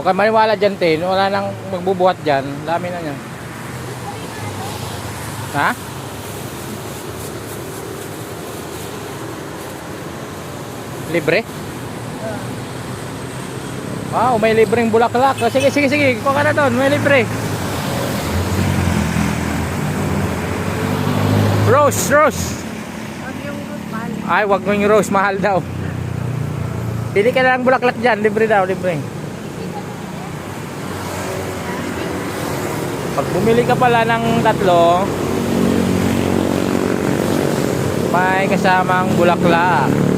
ka maniwala dyan, Tin. Wala nang magbubuhat dyan. Dami na yan. Ha? Libre? Wow, may libreng bulaklak. Oh, sige, sige, sige. Kuha ka na doon. May libre. Rose, rose. Ay, wag mo yung rose. Mahal daw. Pili ka na lang bulaklak dyan. Libre daw, libre. Pag bumili ka pala ng 3, may kasamang bulaklak.